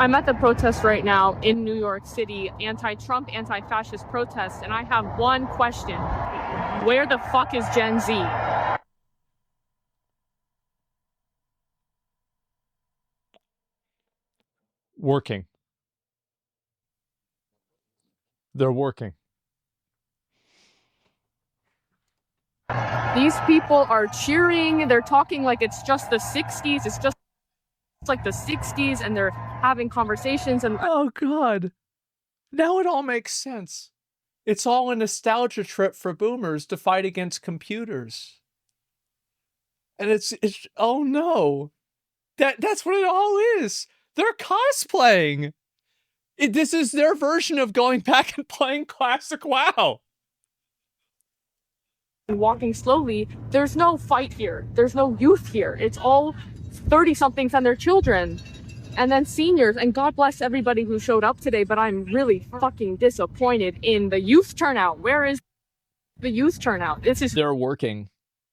I'm at the protest right now in New York City, anti-Trump, anti-fascist protests, and I have one question. Where the fuck is Gen Z? Working. They're working. These people are cheering, they're talking like it's just the 60s, it's just like the 60s, and they're having conversations and Oh, God. Now it all makes sense. It's all a nostalgia trip for boomers to fight against computers. And it's oh no. That's what it all is. They're cosplaying. This is their version of going back and playing classic WoW. walking slowly. There's no fight here. There's no youth here. It's all 30-somethings and their children. And then seniors, and God bless everybody who showed up today, but I'm really fucking disappointed in the youth turnout. Where is the youth turnout? They're working.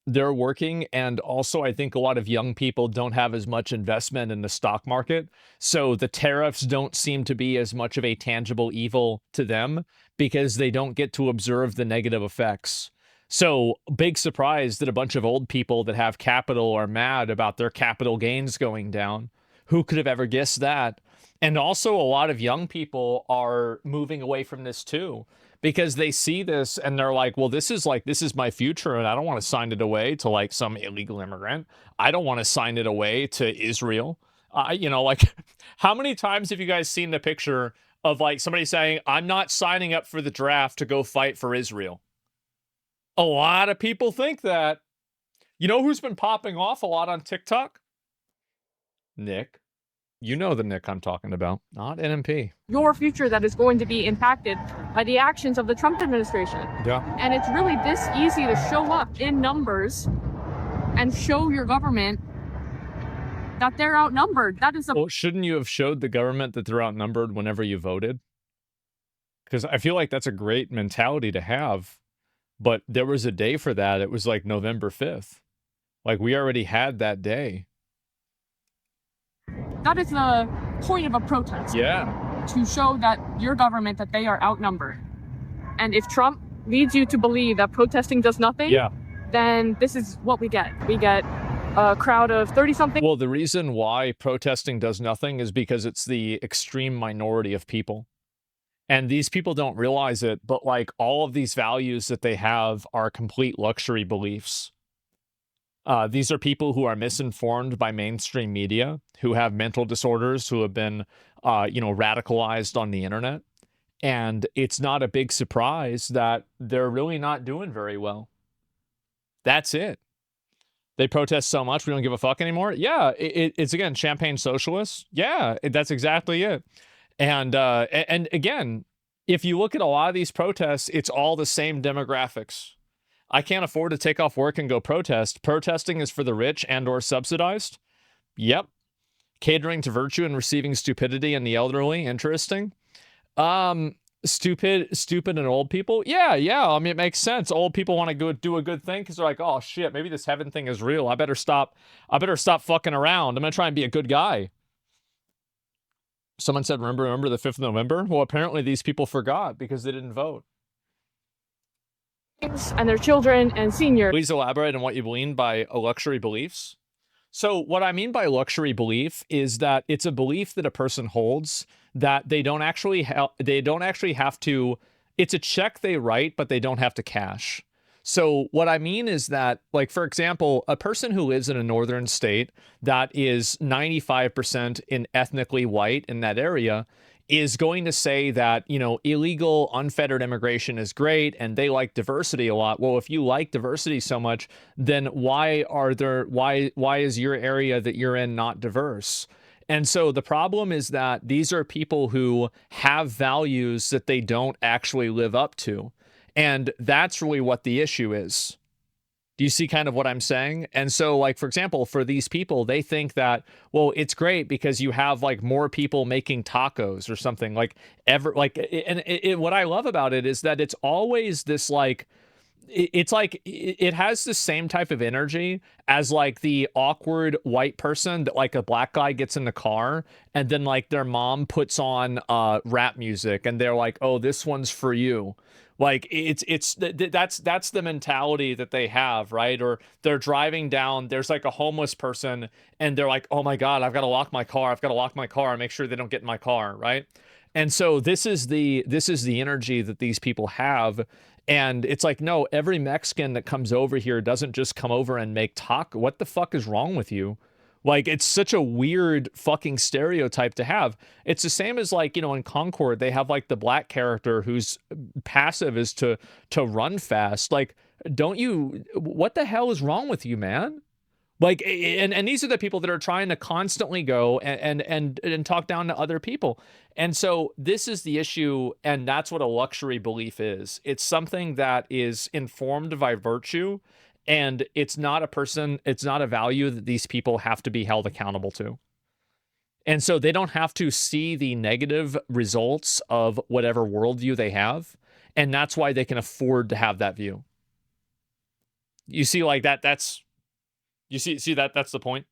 They're working, and also I think a lot of young people don't have as much investment in the stock market, so the tariffs don't seem to be as much of a tangible evil to them because they don't get to observe the negative effects. So, big surprise that a bunch of old people that have capital are mad about their capital gains going down. Who could have ever guessed that? And also, a lot of young people are moving away from this too because they see this and they're like, well, this is my future and I don't want to sign it away to like some illegal immigrant. I don't want to sign it away to Israel. Like, how many times have you guys seen the picture of like somebody saying, I'm not signing up for the draft to go fight for Israel? A lot of people think that. You know who's been popping off a lot on TikTok? Nick. You know the Nick I'm talking about, not NMP. your future that is going to be impacted by the actions of the Trump administration. Yeah. And it's really this easy to show up in numbers and show your government that they're outnumbered. That is a Well, shouldn't you have showed the government that they're outnumbered whenever you voted? Because I feel like that's a great mentality to have. But there was a day for that. It was like November 5th. Like, we already had that day. that is the point of a protest. Yeah. To show that your government, that they are outnumbered. And if Trump leads you to believe that protesting does nothing, Yeah. then this is what we get. We get a crowd of 30-something. Well, the reason why protesting does nothing is because it's the extreme minority of people. And these people don't realize it, but like all of these values that they have are complete luxury beliefs. These are people who are misinformed by mainstream media, who have mental disorders, who have been, radicalized on the internet. And it's not a big surprise that they're really not doing very well. That's it. They protest so much, we don't give a fuck anymore. Yeah, it's again, champagne socialists. Yeah, that's exactly it. And again, if you look at a lot of these protests, it's all the same demographics. I can't afford to take off work and go protest. Protesting is for the rich and or subsidized. Yep. Catering to virtue and receiving stupidity and the elderly. Interesting. Stupid and old people. Yeah. I mean, it makes sense. Old people want to go do a good thing because they're like, oh shit, maybe this heaven thing is real. I better stop fucking around. I'm gonna try and be a good guy. Someone said, remember the 5th of November? Well, apparently these people forgot because they didn't vote. And their children and seniors. Please elaborate on what you mean by luxury beliefs. So what I mean by luxury belief is that it's a belief that a person holds that they don't actually have to, it's a check they write, but they don't have to cash. So what I mean is that, like, for example, a person who lives in a northern state that is 95% ethnically white in that area is going to say that, illegal, unfettered immigration is great and they like diversity a lot. Well, if you like diversity so much, then why is your area that you're in not diverse? And so the problem is that these are people who have values that they don't actually live up to. And that's really what the issue is. Do you see kind of what I'm saying? And so, like, for example, for these people, they think that, well, it's great because you have like more people making tacos or something what I love about it is that it's always this like it's like it has the same type of energy as like the awkward white person that like a black guy gets in the car and then like their mom puts on rap music and they're like, oh, this one's for you. Like that's the mentality that they have, right? Or they're driving down, there's like a homeless person and they're like, oh my God, I've got to lock my car. I've got to lock my car and make sure they don't get in my car, right? And so this is the energy that these people have. And it's like, no, every Mexican that comes over here doesn't just come over and make taco. What the fuck is wrong with you? Like, it's such a weird fucking stereotype to have. It's the same as like, you know, in Concord, they have like the black character whose passive is to run fast. Like, what the hell is wrong with you, man? Like, and these are the people that are trying to constantly go and talk down to other people. And so this is the issue, and that's what a luxury belief is. It's something that is informed by virtue, and it's not a value that these people have to be held accountable to. And so they don't have to see the negative results of whatever worldview they have, and that's why they can afford to have that view. You see, like that's that's the point.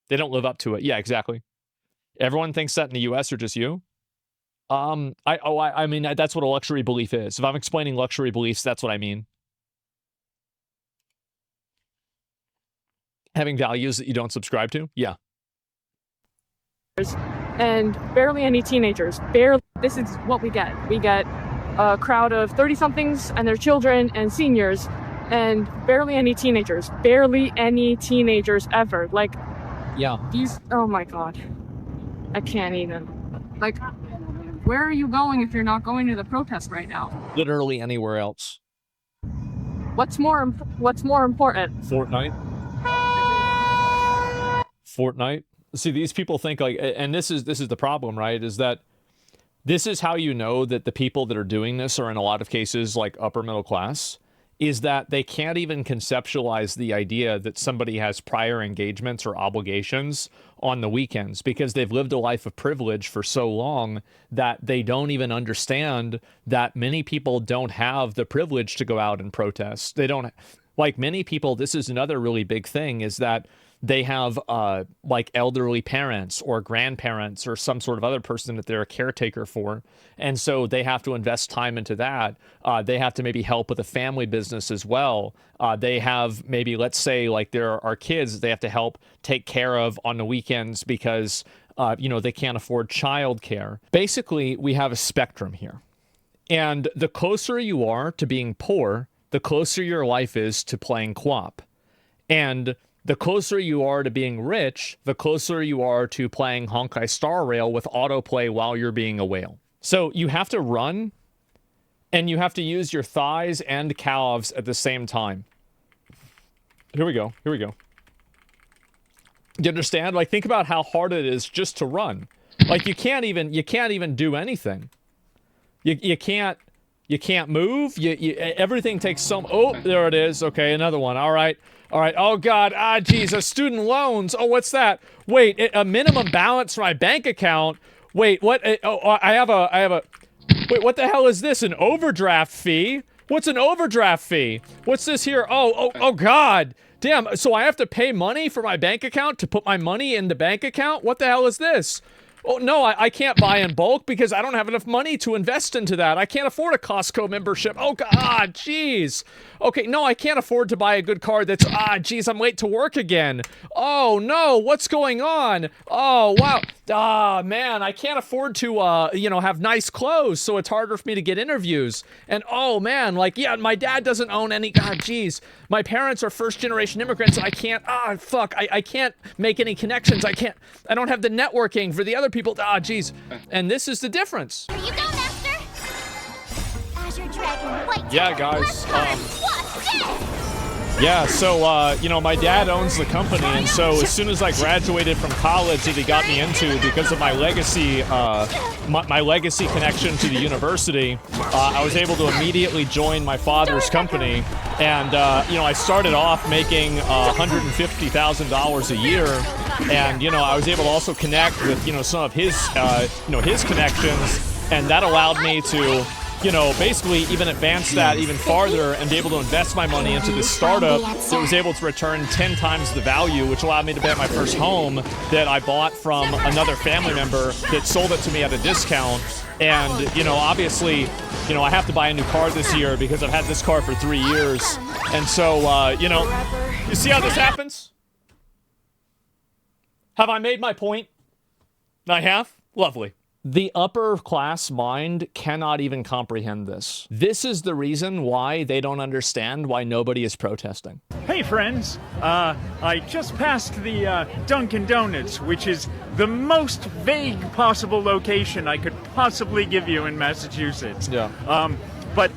They don't live up to it. Yeah, exactly. Everyone thinks that in the US or just you? I mean, that's what a luxury belief is. If I'm explaining luxury beliefs, that's what I mean. Having values that you don't subscribe to? Yeah. And barely any teenagers. Barely. This is what we get. We get a crowd of 30-somethings and their children and seniors, and barely any teenagers. Barely any teenagers ever. Like, yeah. Oh my God. I can't even. Like, where are you going if you're not going to the protest right now? Literally anywhere else. What's more important? Fortnite. See, these people think like, and this is the problem, right? Is that this is how you know that the people that are doing this are in a lot of cases like upper middle class, is that they can't even conceptualize the idea that somebody has prior engagements or obligations on the weekends because they've lived a life of privilege for so long that they don't even understand that many people don't have the privilege to go out and protest. They don't, like many people, this is another really big thing, is that they have like elderly parents or grandparents or some sort of other person that they're a caretaker for. And so they have to invest time into that. They have to maybe help with a family business as well. They have maybe, let's say, like there are kids that they have to help take care of on the weekends because, they can't afford childcare. Basically, we have a spectrum here. And the closer you are to being poor, the closer your life is to playing co-op. And the closer you are to being rich, the closer you are to playing Honkai Star Rail with autoplay while you're being a whale. So you have to run, and you have to use your thighs and calves at the same time. Here we go. Do you understand? Like, think about how hard it is just to run. Like, you can't even do anything. You can't move. Everything takes so. Oh, there it is. Okay, another one. All right. Oh God. Geez. Student loans. Oh, what's that? Wait, a minimum balance for my bank account. Wait, what? I have a. Wait, what the hell is this? An overdraft fee? What's an overdraft fee? What's this here? Oh God. Damn. So I have to pay money for my bank account to put my money in the bank account? What the hell is this? Oh, no, I can't buy in bulk because I don't have enough money to invest into that. I can't afford a Costco membership. Oh, God, jeez. Okay, no, I can't afford to buy a good car that's, geez, I'm late to work again. Oh, no, what's going on? Oh, wow. Man, I can't afford to, have nice clothes, so it's harder for me to get interviews. And, oh, man, like, yeah, my dad doesn't own any, geez. My parents are first-generation immigrants, and I can't, fuck, I can't make any connections. I don't have the networking for the other people. Geez. And this is the difference. Here you go, Master. Azure Dragon, White. Yeah, guys. Yeah, so, my dad owns the company, and so as soon as I graduated from college that he got me into because of my legacy, my legacy connection to the university, I was able to immediately join my father's company, and, I started off making $150,000 a year, and, I was able to also connect with, some of his, his connections, and that allowed me to you know, basically even advance that even farther and be able to invest my money into this startup that was able to return 10 times the value, which allowed me to buy my first home that I bought from another family member that sold it to me at a discount. And, you know, obviously, you know, I have to buy a new car this year because I've had this car for 3 years. And so, you know, you see how this happens? Have I made my point? I have? Lovely. The upper class mind cannot even comprehend this. This is the reason why they don't understand why nobody is protesting. Hey friends, I just passed the Dunkin' Donuts, which is the most vague possible location I could possibly give you in Massachusetts. Yeah. But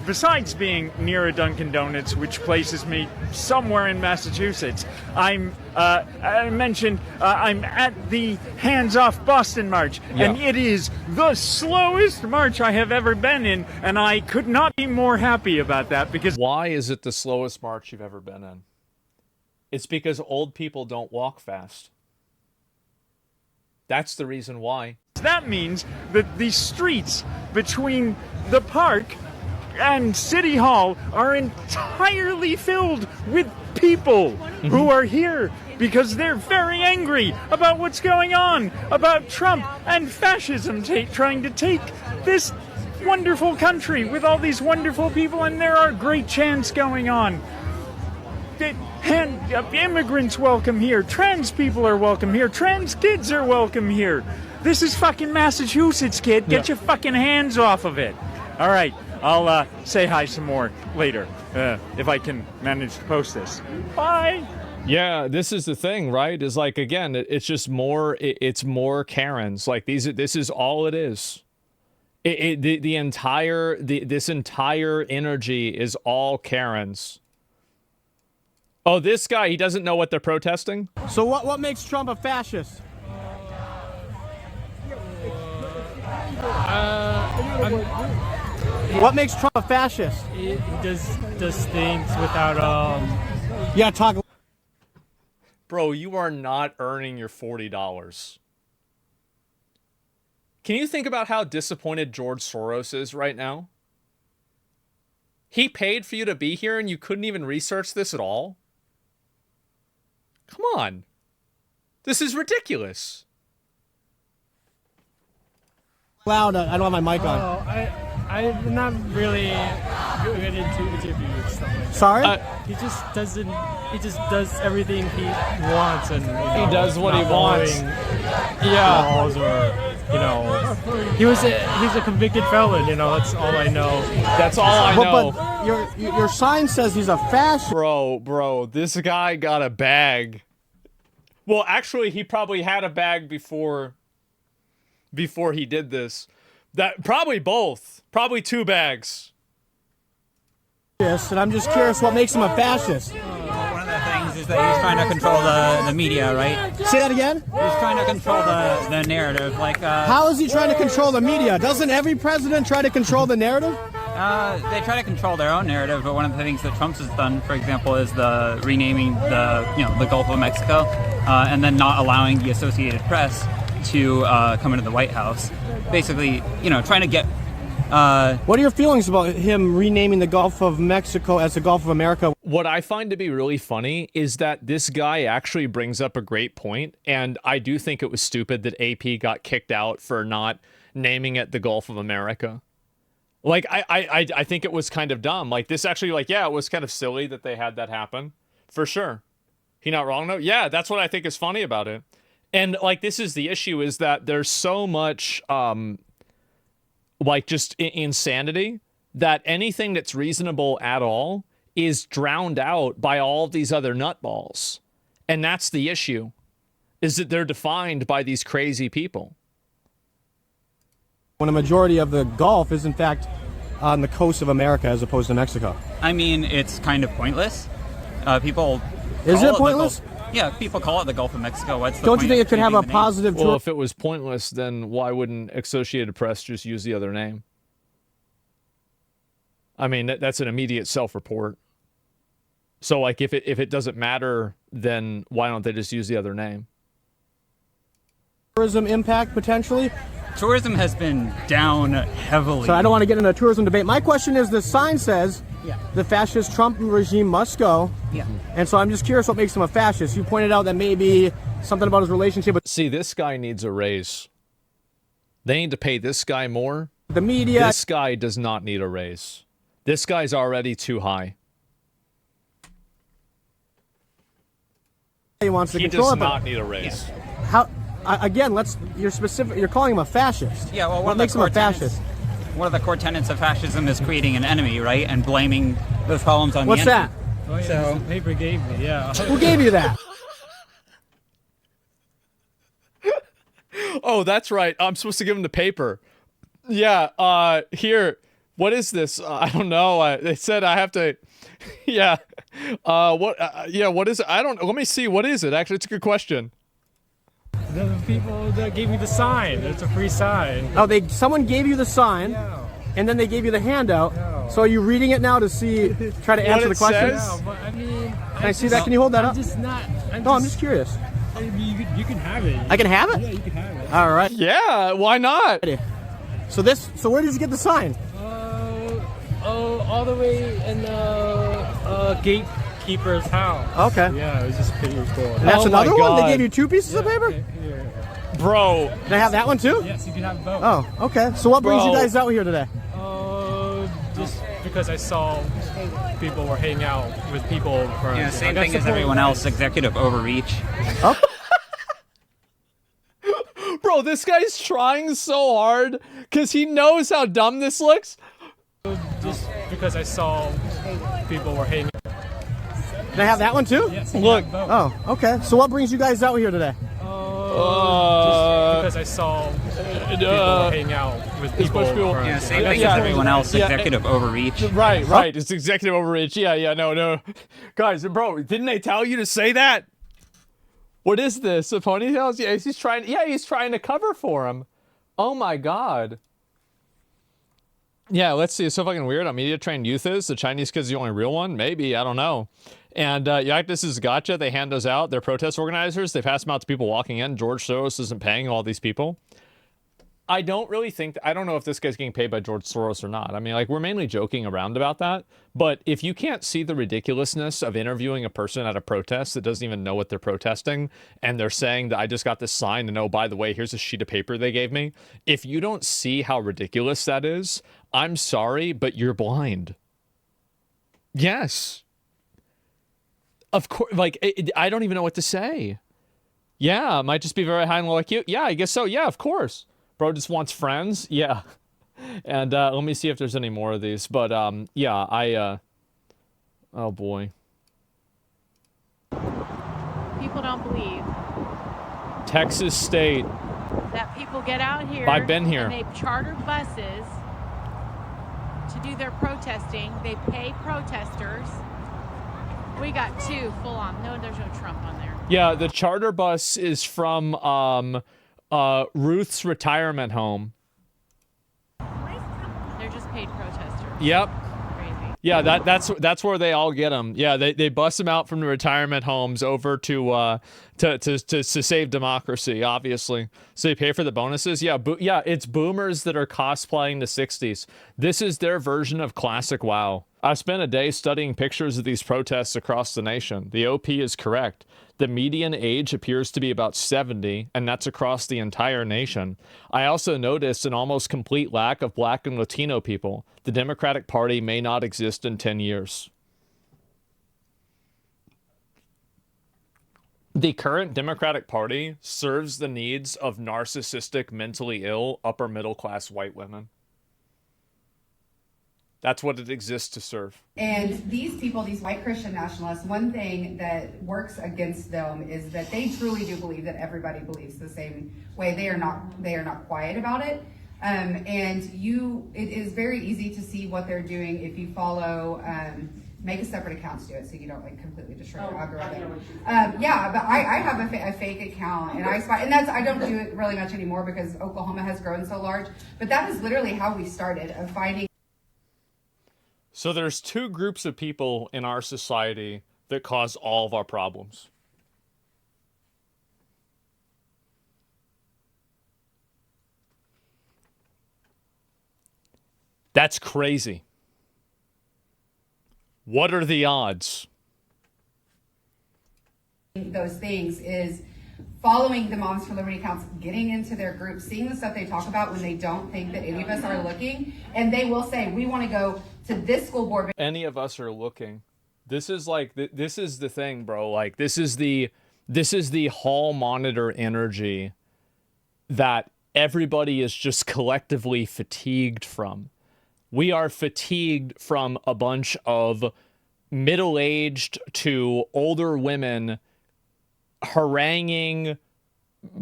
besides being near a Dunkin' Donuts, which places me somewhere in Massachusetts, I mentioned I'm at the Hands Off Boston March, and it is the slowest march I have ever been in, and I could not be more happy about that because... Why is it the slowest march you've ever been in? It's because old people don't walk fast. That's the reason why. That means that the streets between the park and City Hall are entirely filled with people who are here because they're very angry about what's going on, about Trump and fascism trying to take this wonderful country with all these wonderful people, and there are great chants going on. Immigrants welcome here, trans people are welcome here, trans kids are welcome here. This is fucking Massachusetts, kid. Get your fucking hands off of it. All right. I'll say hi some more later, if I can manage to post this. Bye! Yeah, this is the thing, right? Is like, again, it's just more, it's more Karens. Like, this is all it is. This entire energy is all Karens. Oh, this guy, he doesn't know what they're protesting? So what makes Trump a fascist? What makes Trump a fascist? He does things without Yeah, talk. Bro, you are not earning your $40. Can you think about how disappointed George Soros is right now? He paid for you to be here and you couldn't even research this at all? Come on. This is ridiculous. Loud. I don't have my mic on. Oh, I'm not really good into interviews stuff like that. Sorry? He just doesn't. He just does everything he wants, and He does what he wants. Yeah. Laws or he's a convicted felon. That's all I know. That's all I know. But your sign says he's a fascist. Bro, this guy got a bag. Well, actually, he probably had a bag before he did this. That probably both. Probably 2 bags. Yes, and I'm just curious what makes him a fascist. One of the things is that he's trying to control the media, right? Say that again? He's trying to control the narrative. How is he trying to control the media? Doesn't every president try to control the narrative? They try to control their own narrative, but one of the things that Trump's has done, for example, is the renaming the Gulf of Mexico, and then not allowing the Associated Press to come into the White House. Basically, trying to get... What are your feelings about him renaming the Gulf of Mexico as the Gulf of America? What I find to be really funny is that this guy actually brings up a great point, and I do think it was stupid that AP got kicked out for not naming it the Gulf of America. Like, I think it was kind of dumb. Like, this actually, it was kind of silly that they had that happen. For sure. He not wrong, though? Yeah, that's what I think is funny about it. And, this is the issue, is that there's so much, just insanity that anything that's reasonable at all is drowned out by all these other nutballs. And that's the issue, is that they're defined by these crazy people. When a majority of the Gulf is, in fact, on the coast of America as opposed to Mexico. I mean, it's kind of pointless. People... Is it pointless? Yeah, people call it the Gulf of Mexico. What's the Don't point you think of it could have changing a the name? positive... Well, if it was pointless, then why wouldn't Associated Press just use the other name? I mean, that's an immediate self-report. So, if it doesn't matter, then why don't they just use the other name? tourism impact potentially, tourism has been down heavily. So I don't want to get into a tourism debate. My question is, the sign says the fascist Trump regime must go. Yeah. And so I'm just curious what makes him a fascist. You pointed out that maybe something about his relationship with See, this guy needs a raise. They need to pay this guy more. the media. This guy does not need a raise. This guy's already too high. He wants to He control does it, but not need a raise. how? Again, you're calling him a fascist. Yeah, well, what makes him a fascist? One of the core tenets of fascism is creating an enemy, right? And blaming those problems on What's the that? enemy. Oh, yeah, So- the paper gave me, yeah. Who gave you that? Oh, that's right. I'm supposed to give him the paper. Yeah, here. What is this? I don't know. They said I have to. Yeah. What is it? I don't. Let me see. What is it? Actually, it's a good question. The people that gave me the sign. It's a free sign. Oh, someone gave you the sign, and then they gave you the handout. So are you reading it now to try to answer the it question? says? Yeah, but I mean, Can I see that? Can you hold that I'm up? just not. I'm just curious. I mean, you can have it. I can have it? Yeah, you can have it. All right. Yeah. Why not? So where did you get the sign? All the way in the gatekeeper's house. Okay. Yeah, it was just pretty cool. And that's Oh my another one? They God. gave you 2 pieces of paper? Here. Bro. Can I have that one too? Yes, you can have both. Oh, okay. So what brings you Bro. guys out here today? Just because I saw people were hanging out with people from. Yeah, same I got thing as support everyone guys. else, executive overreach. Bro, this guy's trying so hard because he knows how dumb this looks. Just because I saw people were hanging. Can I have that one too? Yes, you can Look. have both. Oh, okay. So what brings you guys out here today? Just because I saw people were hanging out with people. supposed to be- from- Yeah, same I got thing as support everyone else, Yeah, executive overreach. Right. It's executive overreach. Yeah, no. Guys, bro, didn't they tell you to say that? What is this? The ponytails? Yeah, he's trying to cover for him. Oh my God. Yeah, let's see. It's so fucking weird. How media trained youth is. The Chinese kid's the only real one? Maybe. I don't know. And this is gotcha. They hand those out. They're protest organizers. They pass them out to people walking in. George Soros isn't paying all these people. I don't really think, I don't know if this guy's getting paid by George Soros or not. I mean, like, we're mainly joking around about that. But if you can't see the ridiculousness of interviewing a person at a protest that doesn't even know what they're protesting, and they're saying that I just got this sign, and oh, by the way, here's a sheet of paper they gave me. If you don't see how ridiculous that is, I'm sorry, but you're blind. Yes. Of course, like, I don't even know what to say. Yeah, it might just be very high and low like you. Yeah, I guess so. Yeah, of course. Bro just wants friends. Yeah. And let me see if there's any more of these. But yeah, oh boy. People don't believe Texas State. that people get out here. I've been here. And they charter buses to do their protesting. They pay protesters. We got 2 full on. No, there's no Trump on there. Yeah, the charter bus is from Ruth's retirement home. They're just paid protesters. Yep. Crazy. Yeah, that's where they all get them. Yeah, they bust them out from the retirement homes over to save democracy, obviously. So they pay for the bonuses. Yeah, it's boomers that are cosplaying the 60s. This is their version of classic WoW. I spent a day studying pictures of these protests across the nation. The OP is correct. The median age appears to be about 70, and that's across the entire nation. I also noticed an almost complete lack of Black and Latino people. The Democratic Party may not exist in 10 years. The current Democratic Party serves the needs of narcissistic, mentally ill, upper middle class white women. That's what it exists to serve. And these people, these white Christian nationalists, one thing that works against them is that they truly do believe that everybody believes the same way. They are not quiet about it. It is very easy to see what they're doing if you follow, make a separate account to do it so you don't like completely destroy your algorithm. Yeah, but I have a fake account and I don't do it really much anymore because Oklahoma has grown so large. But that is literally how we started, of finding. So there's 2 groups of people in our society that cause all of our problems. That's crazy. What are the odds? Those things is following the Moms for Liberty accounts, getting into their group, seeing the stuff they talk about when they don't think that any of us are looking, and they will say, we want to go to this school board. Any of us are looking. This is like, this is the thing, bro. Like, this is the hall monitor energy that everybody is just collectively fatigued from. We are fatigued from a bunch of middle-aged to older women haranguing,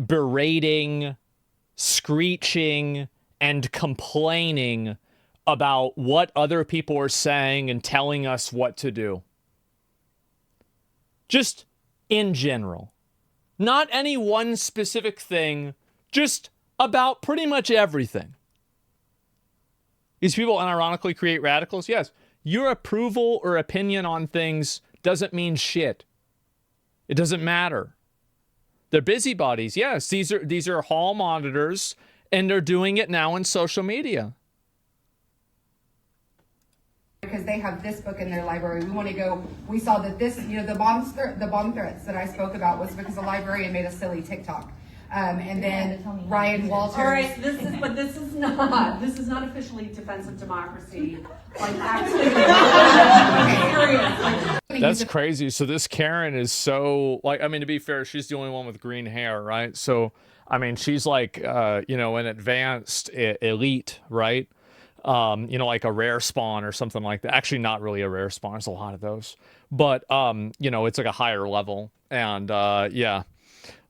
berating, screeching, and complaining about what other people are saying and telling us what to do. Just in general. Not any one specific thing, just about pretty much everything. These people unironically create radicals? Yes. Your approval or opinion on things doesn't mean shit. It doesn't matter. They're busybodies. Yes, these are hall monitors, and they're doing it now in social media. Because they have this book in their library. We want to go. We saw that this, the bomb threats that I spoke about was because a librarian made a silly TikTok. And then Ryan Walters. All right, this is not officially defense of democracy. Like, actually, serious. That's crazy. So this Karen is so, like, I mean, to be fair, she's the only one with green hair, right? So, I mean, she's like, an advanced elite, right? Like a rare spawn or something like that. Actually, not really a rare spawn. There's a lot of those. But, it's like a higher level. And,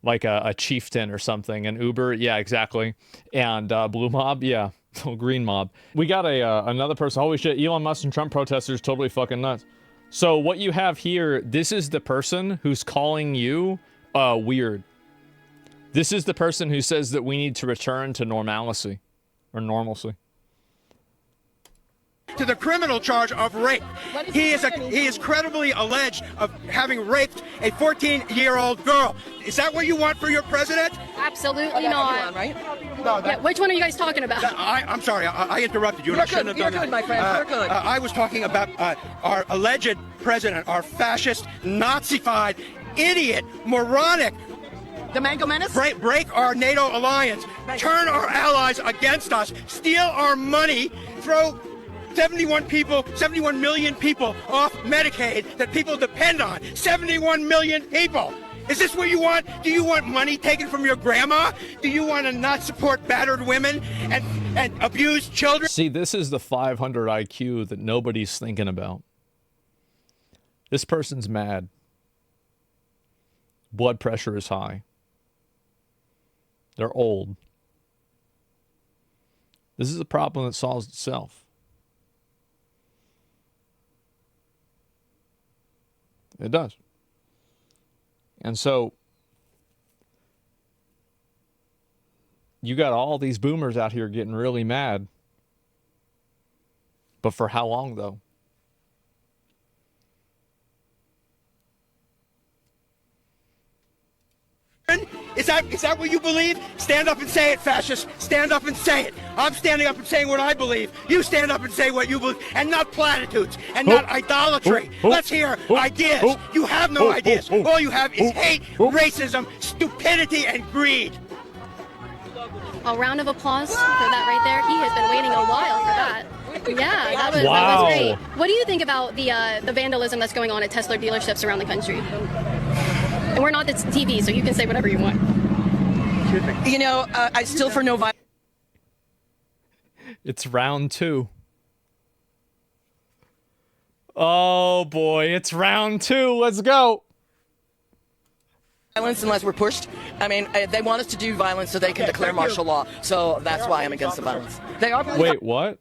like a chieftain or something. And Uber, yeah, exactly. And Blue Mob, yeah. Green Mob. We got another person. Holy shit, Elon Musk and Trump protesters totally fucking nuts. So what you have here, this is the person who's calling you weird. This is the person who says that we need to return to normalcy. Or normalcy. To the criminal charge of rape. He is credibly alleged of having raped a 14-year-old girl. Is that what you want for your president? Absolutely not. Right? No, yeah, which one are you guys talking about? I'm sorry, I interrupted you. You're good, you're good, my friend. You're good. I was talking about our alleged president, our fascist, Nazified, idiot, moronic. The Mango Menace? Break our NATO alliance, turn our allies against us, steal our money, throw 71 million people off Medicaid that people depend on. 71 million people. Is this what you want? Do you want money taken from your grandma? Do you want to not support battered women and abused children? See, this is the 500 IQ that nobody's thinking about. This person's mad. Blood pressure is high. They're old. This is a problem that solves itself. It does. And so you got all these boomers out here getting really mad. But for how long, though? Is that what you believe? Stand up and say it, fascist. Stand up and say it. I'm standing up and saying what I believe. You stand up and say what you believe, and not platitudes, and not idolatry. Let's hear ideas. You have no ideas. All you have is hate, racism, stupidity, and greed. A round of applause for that right there. He has been waiting a while for that. Yeah, that was great. What do you think about the vandalism that's going on at Tesla dealerships around the country? And we're not the TV, so you can say whatever you want. I still for no violence. It's round 2. Oh boy, it's round 2. Let's go. Violence unless we're pushed. I mean, they want us to do violence so they can declare martial law. So that's why I'm against the violence. They are. Wait, what?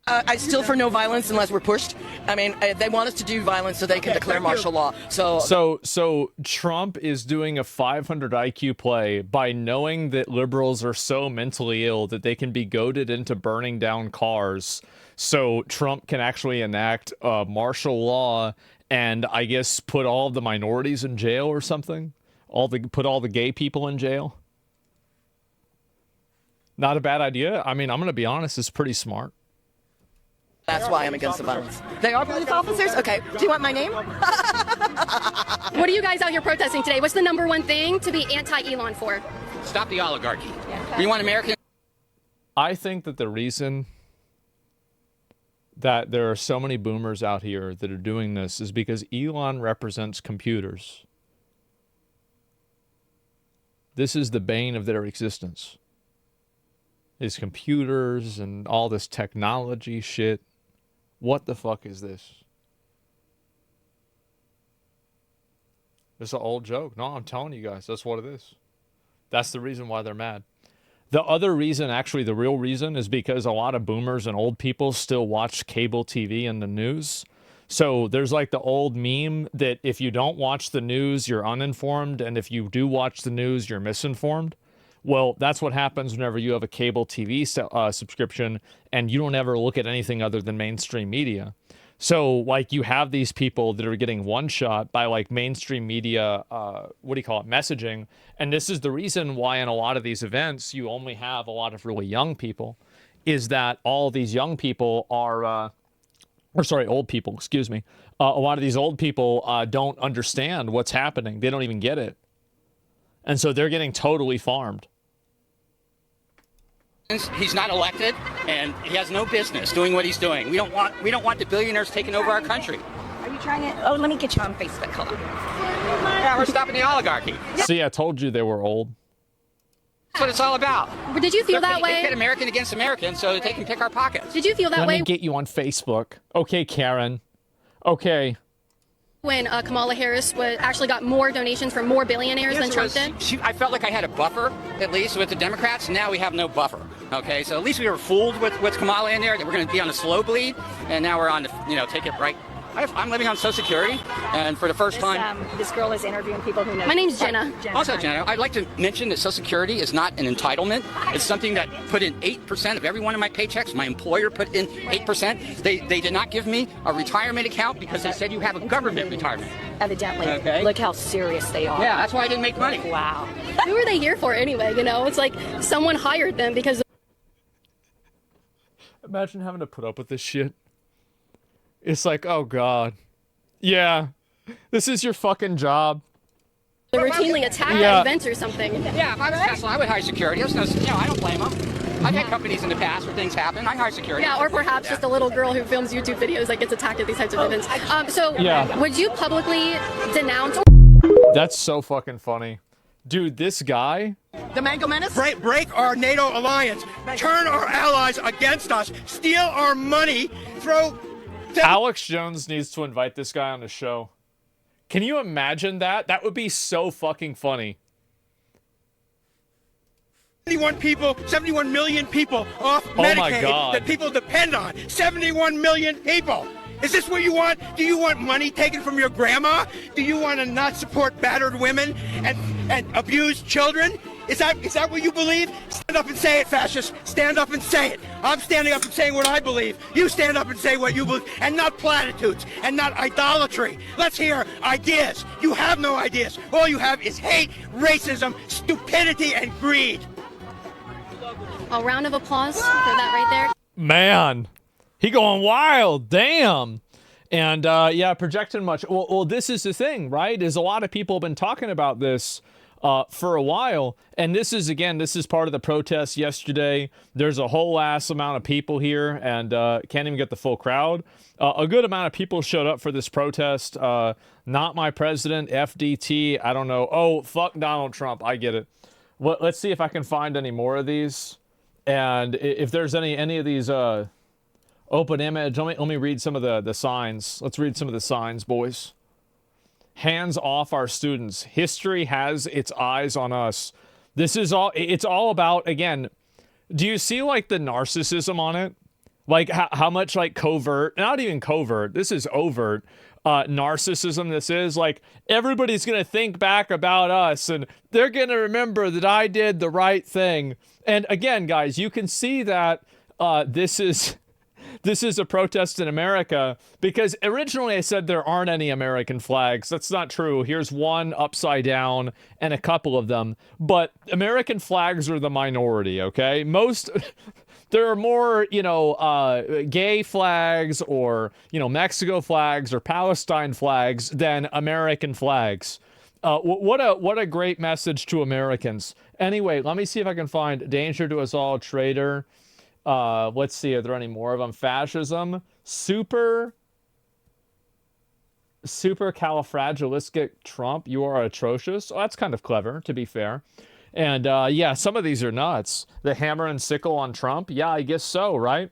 I still for no violence unless we're pushed. I mean, they want us to do violence so they can declare martial law. So Trump is doing a 500 IQ play by knowing that liberals are so mentally ill that they can be goaded into burning down cars. So Trump can actually enact martial law and I guess put all of the minorities in jail or something. Put all the gay people in jail. Not a bad idea. I mean, I'm going to be honest, it's pretty smart. That's why I'm against the violence. They are police officers? Okay. Do you want my name? What are you guys out here protesting today? What's the number one thing to be anti-Elon for? Stop the oligarchy. We want American. I think that the reason that there are so many boomers out here that are doing this is because Elon represents computers. This is the bane of their existence. Is computers and all this technology shit. What the fuck is this? It's an old joke. No, I'm telling you guys, that's what it is. That's the reason why they're mad. The other reason, actually the real reason, is because a lot of boomers and old people still watch cable TV and the news. So there's like the old meme that if you don't watch the news, you're uninformed, and if you do watch the news, you're misinformed. Well, that's what happens whenever you have a cable TV subscription and you don't ever look at anything other than mainstream media. So, like, you have these people that are getting one shot by, like, mainstream media, messaging. And this is the reason why in a lot of these events you only have a lot of really young people, is that all these young people are, old people, excuse me. A lot of these old people don't understand what's happening. They don't even get it. And so they're getting totally farmed. He's not elected, and he has no business doing what he's doing. We don't want the billionaires taking over our country. Are you trying to? Oh, let me get you on Facebook. Hold on. Yeah, we're stopping the oligarchy. See, I told you they were old. That's what it's all about. Did you feel that way? They pit American against American so they can pick our pockets. Did you feel that way? Let me get you on Facebook. Okay, Karen. Okay. When Kamala Harris actually got more donations from more billionaires than Trump did? I felt like I had a buffer, at least, with the Democrats. Now we have no buffer. Okay, so at least we were fooled with Kamala in there, that we're going to be on a slow bleed, and now we're on the, take it right. I'm living on Social Security, and for the first time... This girl is interviewing people who know... My name's Jenna. Also, Jenna, I'd like to mention that Social Security is not an entitlement. It's something that put in 8% of every one of my paychecks. My employer put in 8%. They did not give me a retirement account because they said you have a government retirement. Evidently. Okay. Look how serious they are. Yeah, that's why I didn't make money. Wow. Who are they here for anyway? It's like someone hired them because... Imagine having to put up with this shit. It's like, oh God. Yeah. This is your fucking job. They routinely attack at events or something. Yeah, if I was Tesla, I would hire security. I don't blame them. I've had companies in the past where things happen. I hire security. Yeah, or perhaps just a little girl who films YouTube videos that gets attacked at these types of events. Would you publicly denounce... That's so fucking funny. Dude, this guy... The Mango Menace? Break our NATO alliance. Turn our allies against us. Steal our money. Throw... Alex Jones needs to invite this guy on the show. Can you imagine that? That would be so fucking funny. 71 million people off Medicaid that people depend on. 71 million people. Is this what you want? Do you want money taken from your grandma? Do you want to not support battered women and abused children? Is that what you believe? Stand up and say it, fascists. Stand up and say it. I'm standing up and saying what I believe. You stand up and say what you believe, and not platitudes, and not idolatry. Let's hear ideas. You have no ideas. All you have is hate, racism, stupidity, and greed. A round of applause for that right there. Man, he going wild. Damn. And projecting much. Well, this is the thing, right? Is a lot of people have been talking about this for a while. And this is part of the protest yesterday. There's a whole ass amount of people here and can't even get the full crowd. A good amount of people showed up for this protest. Not my president, FDT. I don't know. Oh, fuck Donald Trump. I get it. Let's see if I can find any more of these. And if there's any of these open image, let me read some of the signs. Let's read some of the signs, boys. Hands off our students. History has its eyes on us. It's all about, again, do you see like the narcissism on it? Like how much like covert, not even covert, this is overt narcissism this is. Like everybody's going to think back about us and they're going to remember that I did the right thing. And again, guys, you can see that this is a protest in America because originally I said there aren't any American flags. That's not true. Here's one upside down and a couple of them. But American flags are the minority, okay? Most There are more, you know, gay flags or, you know, Mexico flags or Palestine flags than American flags. What a great message to Americans. Anyway, let me see if I can find danger to us all, traitor. Let's see, are there any more of them? Fascism, supercalifragilistic Trump, you are atrocious. Oh, that's kind of clever, to be fair. And yeah, some of these are nuts. The hammer and sickle on Trump, yeah, I guess so, right?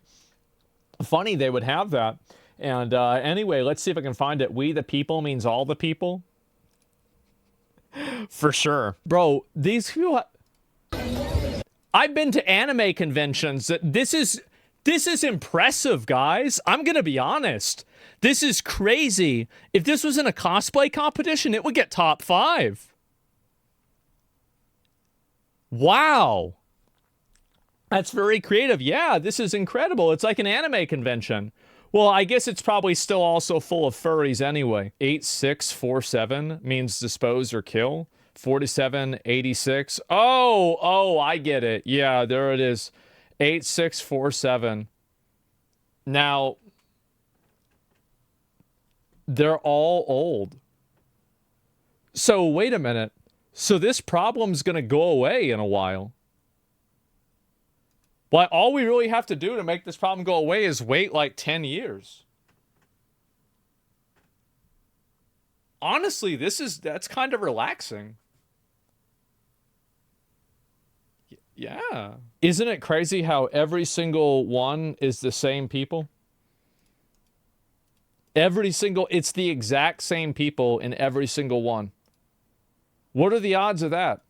Funny they would have that. And anyway, let's see if I can find it. We the people means all the people. For sure. Bro, these people... I've been to anime conventions. This is impressive, guys. I'm gonna be honest. This is crazy. If this was in a cosplay competition, it would get top 5. Wow. That's very creative. Yeah, this is incredible. It's like an anime convention. Well, I guess it's probably still also full of furries anyway. 8647 means dispose or kill. 4786. Oh, I get it. Yeah, there it is. 8647. Now, they're all old. So, wait a minute. So this problem's going to go away in a while. Well, all we really have to do to make this problem go away is wait like 10 years. Honestly, that's kind of relaxing. Yeah. Isn't it crazy how every single one is the same people? It's the exact same people in every single one. What are the odds of that?